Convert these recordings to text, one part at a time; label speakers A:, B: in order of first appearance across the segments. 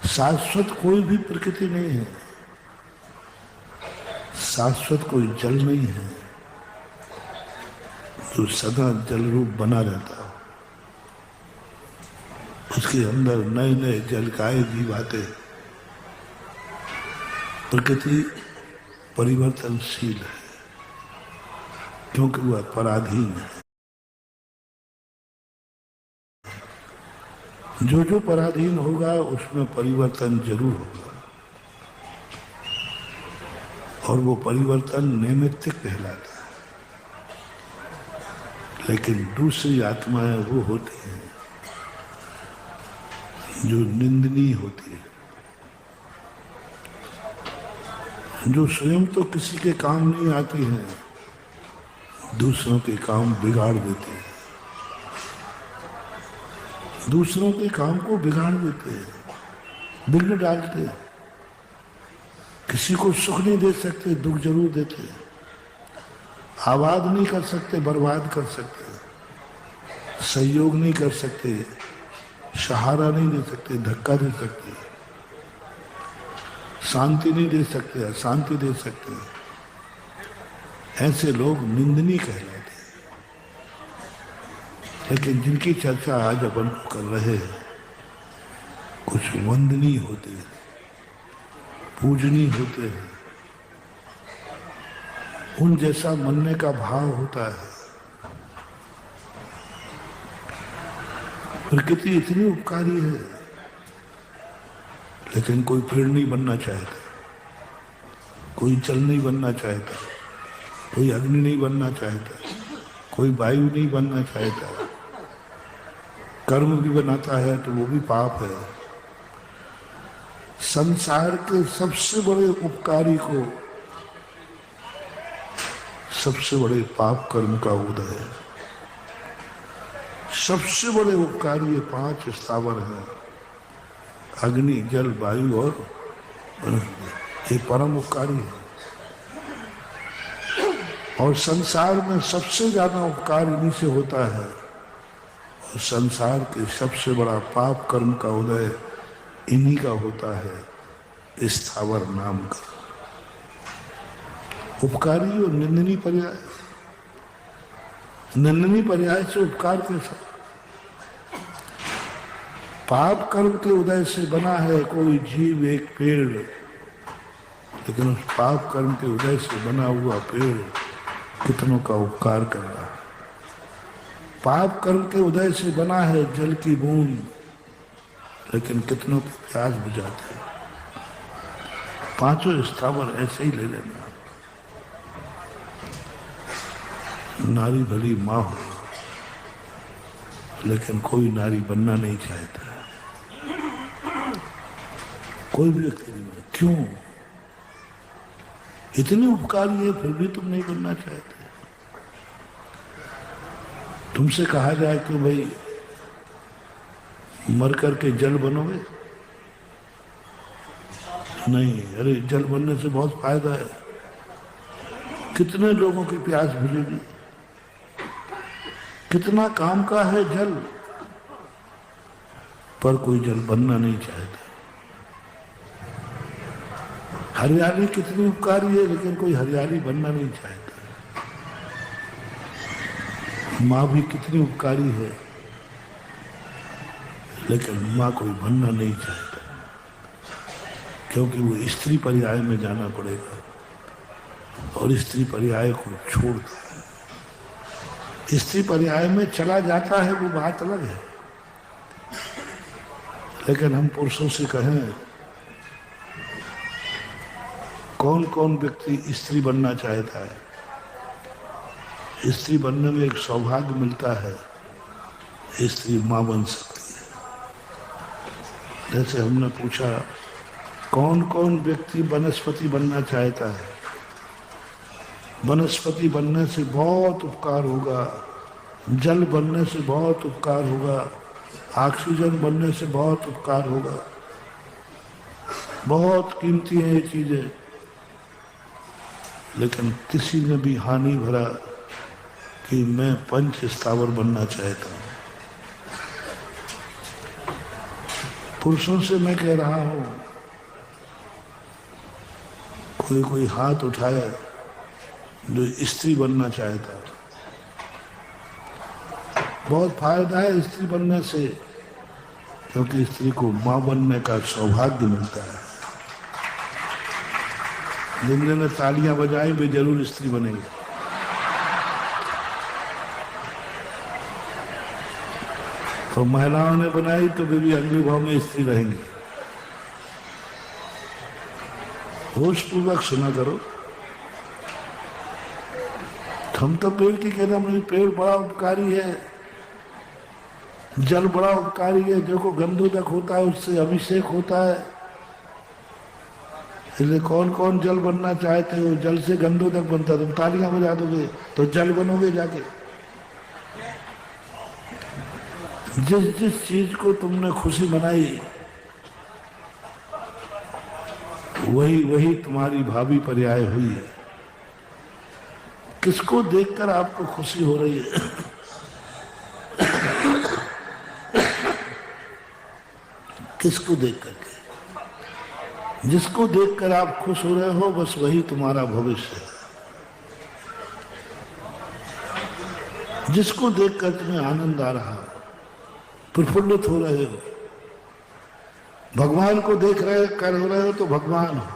A: शाश्वत कोई भी प्रकृति नहीं है, शाश्वत कोई जल नहीं है जो सदा जल रूप बना रहता है। उसके अंदर नए नए जल का जीव आते। प्रकृति परिवर्तनशील है क्योंकि वह पराधीन है। जो जो पराधीन होगा उसमें परिवर्तन जरूर होगा, और वो परिवर्तन नैमित्तिक कहलाता है। लेकिन दूसरी आत्माएं वो होती हैं जो निंदनीय होती है, जो स्वयं तो किसी के काम नहीं आती हैं, दूसरों के काम बिगाड़ देते हैं, दूसरों के काम को बिगाड़ देते हैं, बिगड़ डालते हैं। किसी को सुख नहीं दे सकते, दुख जरूर देते हैं। आबाद नहीं कर सकते, बर्बाद कर सकते। सहयोग नहीं कर सकते, सहारा नहीं दे सकते, धक्का दे सकते। शांति नहीं दे सकते, अशांति दे सकते। ऐसे लोग निंदनीय कहलाते हैं। लेकिन जिनकी चर्चा आज अपन कर रहे हैं, कुछ वंदनीय होते हैं, पूजनीय होते हैं, उन जैसा मनने का भाव होता है। प्रकृति इतनी उपकारी है, लेकिन कोई पेड़ नहीं बनना चाहता, कोई जल नहीं बनना चाहता, कोई अग्नि नहीं बनना चाहता, कोई वायु नहीं बनना चाहता। कर्म भी बनाता है तो वो भी पाप है। संसार के सबसे बड़े उपकारी को सबसे बड़े पाप कर्म का उदय है। सबसे बड़े उपकारी ये 5 स्थावर हैं, अग्नि, जल, वायु और ये परम उपकारी है। और संसार में सबसे ज्यादा उपकार इन्हीं से होता है। और संसार के सबसे बड़ा पाप कर्म का उदय इन्हीं का होता है, स्थावर नाम का। उपकारी और निंदनीय पर्याय। निंदनीय पर्याय से उपकार कैसा? पाप कर्म के उदय से बना है कोई जीव एक पेड़, लेकिन उस पाप कर्म के उदय से बना हुआ पेड़ कितनों का उपकार कर रहा है। पाप कर्म के उदय से बना है जल की बूंद, लेकिन कितनों की प्यास बुझाते हैं। 5 स्थावर ऐसे ही ले लेना। नारी भली माँ हो, लेकिन कोई नारी बनना नहीं चाहता, कोई भी व्यक्ति नहीं। क्यों? इतनी उपकारी है फिर भी तुम नहीं बनना चाहते। तुमसे कहा जाए कि भाई मर करके जल बनोगे, नहीं। अरे जल बनने से बहुत फायदा है, कितने लोगों की प्यास बुझेगी, कितना काम का है जल, पर कोई जल बनना नहीं चाहता। हरियाली कितनी उपकारी है, लेकिन कोई हरियाली बनना नहीं चाहता। माँ भी कितनी उपकारी है, लेकिन माँ कोई बनना नहीं चाहता, क्योंकि वो स्त्री पर्याय में जाना पड़ेगा और स्त्री पर्याय को छोड़ता है। स्त्री पर्याय में चला जाता है वो बात अलग है, लेकिन हम पुरुषों से कहें, कौन कौन व्यक्ति स्त्री बनना चाहता है? स्त्री बनने में एक सौभाग्य मिलता है, स्त्री माँ बन सकती है। जैसे हमने पूछा कौन कौन व्यक्ति वनस्पति बनना चाहता है? वनस्पति बनने से बहुत उपकार होगा, जल बनने से बहुत उपकार होगा, ऑक्सीजन बनने से बहुत उपकार होगा। बहुत कीमती है ये चीजें, लेकिन किसी ने भी हानि भरा कि मैं 5 स्थावर बनना चाहता हूँ। पुरुषों से मैं कह रहा हूं, कोई कोई हाथ उठाए जो स्त्री बनना चाहता है। बहुत फायदा है स्त्री बनने से, क्योंकि स्त्री को मां बनने का सौभाग्य मिलता है। जिन्होंने तालियां बजाई वे जरूर स्त्री बनेंगे। तो महिलाओं ने बनाई तो वे भी अगले भाव में स्त्री रहेंगी। होश पूर्वक सुना करो। हम तो पेड़ की कहना, मुझे पेड़ बड़ा उपकारी है, जल बड़ा उपकारी है, जो को गंधोदक होता है उससे अभिषेक होता है। इसलिए कौन कौन जल बनना चाहते हो, जल से गंधोदक बनता, तुम तालियां बजा दोगे तो जल बनोगे जाके। जिस जिस चीज को तुमने खुशी मनाई वही वही तुम्हारी भावी पर्याय हुई है। किसको देखकर आपको खुशी हो रही है? किसको देख करके? जिसको देखकर आप खुश हो रहे हो बस वही तुम्हारा भविष्य है। जिसको देखकर तुम्हें आनंद आ रहा, प्रफुल्लित हो रहे हो, भगवान को देख रहे कर हो रहे हो तो भगवान हो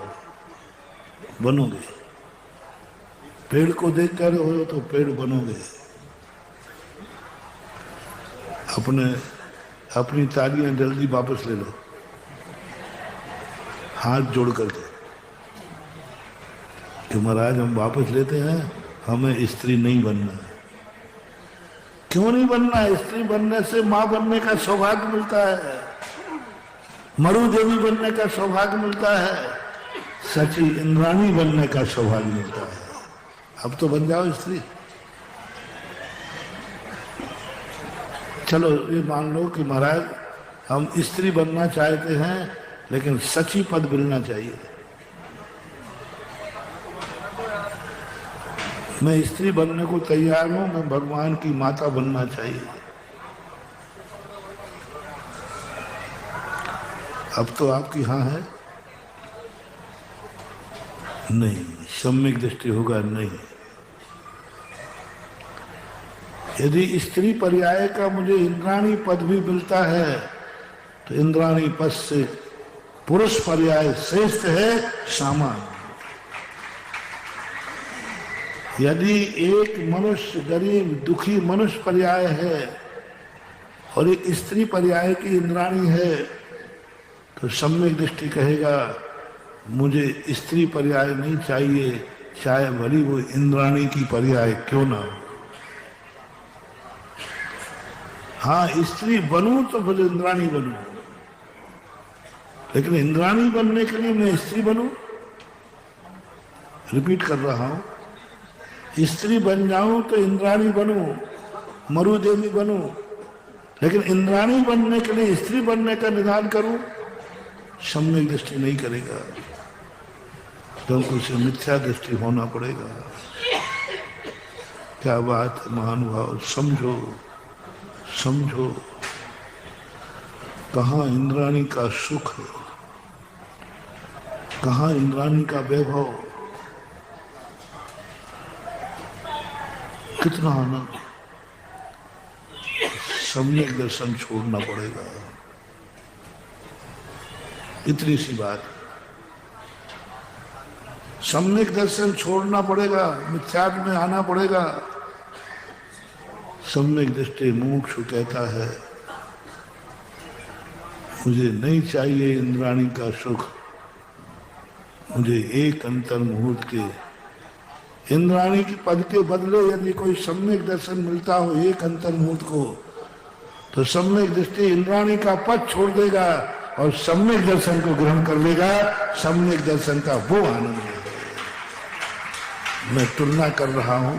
A: बनोगे। पेड़ को देख कर हो तो पेड़ बनोगे। अपनी तालियां जल्दी वापस ले लो, हाथ जोड़ करके कि महाराज हम वापस लेते हैं, हमें स्त्री नहीं बनना है। क्यों नहीं बनना है? स्त्री बनने से मां बनने का सौभाग्य मिलता है, मरु देवी बनने का सौभाग्य मिलता है, सची इंद्राणी बनने का सौभाग्य मिलता है। अब तो बन जाओ स्त्री। चलो ये मान लो कि महाराज हम स्त्री बनना चाहते हैं, लेकिन सची पद मिलना चाहिए। मैं स्त्री बनने को तैयार हूं, मैं भगवान की माता बनना चाहिए। अब तो आपकी हाँ है? नहीं। सम्यक दृष्टि होगा नहीं। यदि स्त्री पर्याय का मुझे इंद्राणी पद भी मिलता है तो इंद्राणी पद से पुरुष पर्याय श्रेष्ठ है सामान्य। यदि एक मनुष्य गरीब दुखी मनुष्य पर्याय है और एक स्त्री पर्याय की इंद्राणी है तो सम्यक दृष्टि कहेगा मुझे स्त्री पर्याय नहीं चाहिए, चाहे भली वो इंद्राणी की पर्याय क्यों ना हो। हाँ स्त्री बनूं तो फिर इंद्राणी बनूं, लेकिन इंद्राणी बनने के लिए मैं स्त्री बनूं। रिपीट कर रहा हूं, स्त्री बन जाऊं तो इंद्राणी बनूं, मरु देवी बनूं, लेकिन इंद्राणी बनने के लिए स्त्री बनने का निदान करूं, सम्यक दृष्टि नहीं करेगा, क्योंकि उसे मिथ्या दृष्टि होना पड़ेगा। क्या बात है महानुभाव, समझो समझो। कहाँ इंद्राणी का सुख है, कहाँ इंद्राणी का वैभव, कितना आनंद। सम्यक दर्शन छोड़ना पड़ेगा, इतनी सी बात। सम्यक दर्शन छोड़ना पड़ेगा, मिथ्यात्व में आना पड़ेगा। सम्यक दृष्टि मुमुक्षु कहता है मुझे नहीं चाहिए इंद्राणी का सुख, मुझे एक अंतर मुहूर्त के इंद्राणी की पद के बदले यदि कोई सम्यक दर्शन मिलता हो एक अंतर मुहूर्त को, तो सम्यक दृष्टि इंद्राणी का पद छोड़ देगा और सम्यक दर्शन को ग्रहण कर लेगा। सम्यक दर्शन का वो आनंद है। मैं तुलना कर रहा हूं,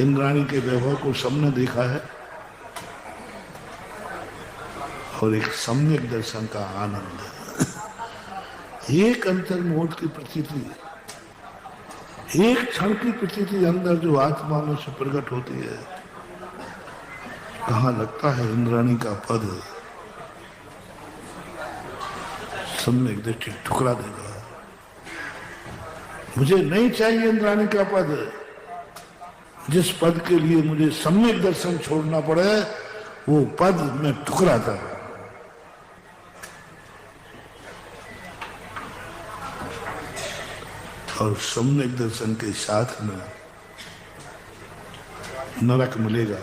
A: इंद्राणी के वैभव को सबने देखा है और एक सम्यक दर्शन का आनंद है। एक अंतर मुहूर्त की प्रतीति, एक क्षण की प्रतीति अंदर जो आत्मा में से प्रकट होती है, कहाँ लगता है इंद्राणी का पद। सम्यक दृष्टि ठुकरा देगा। मुझे नहीं चाहिए इंद्राणी का पद, जिस पद के लिए मुझे सम्यक दर्शन छोड़ना पड़े वो पद मैं ठुकराता। और सम्यक दर्शन के साथ में नरक मिलेगा।